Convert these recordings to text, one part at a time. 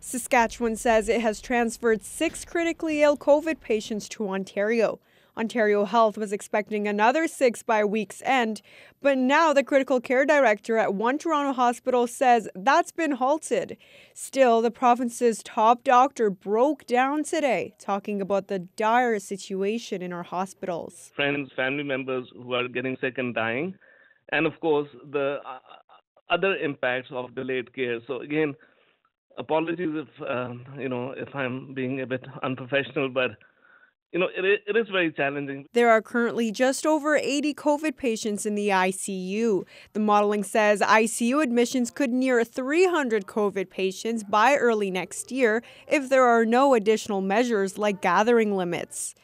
Saskatchewan says it has transferred 6 critically ill COVID patients to Ontario. Ontario Health was expecting another 6 by week's end, but now the critical care director at one Toronto hospital says that's been halted. Still, the province's top doctor broke down today, talking about the dire situation in our hospitals. Friends, family members who are getting sick and dying, and of course the other impacts of delayed care. So again, apologies if I'm being a bit unprofessional, but it is very challenging. There are currently just over 80 COVID patients in the ICU. The modeling says ICU admissions could near 300 COVID patients by early next year if there are no additional measures like gathering limits.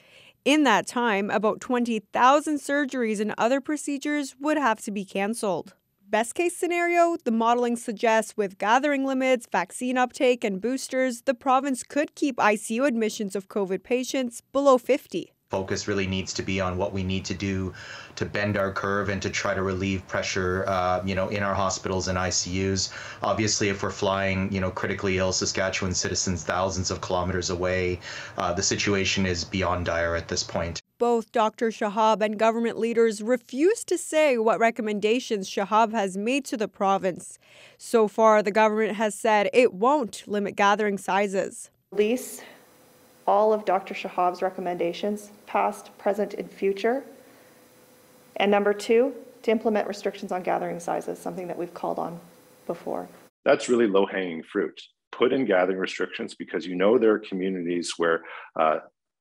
In that time, about 20,000 surgeries and other procedures would have to be cancelled. Best case scenario, the modeling suggests with gathering limits, vaccine uptake, and boosters, the province could keep ICU admissions of COVID patients below 50. Focus really needs to be on what we need to do to bend our curve and to try to relieve pressure, in our hospitals and ICUs. Obviously, if we're flying, critically ill Saskatchewan citizens thousands of kilometers away, the situation is beyond dire at this point. Both Dr. Shahab and government leaders refuse to say what recommendations Shahab has made to the province. So far, the government has said it won't limit gathering sizes. Release all of Dr. Shahab's recommendations, past, present, and future. And number 2, to implement restrictions on gathering sizes, something that we've called on before. That's really low-hanging fruit. Put in gathering restrictions because there are communities where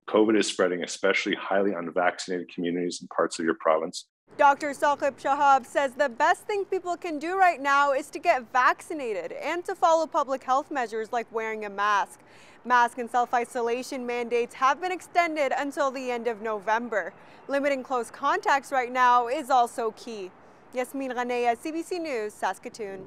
COVID is spreading, especially highly unvaccinated communities in parts of your province. Dr. Sask Shahab says the best thing people can do right now is to get vaccinated and to follow public health measures like wearing a mask. Mask and self-isolation mandates have been extended until the end of November. Limiting close contacts right now is also key. Yasmin Ranea, CBC News, Saskatoon.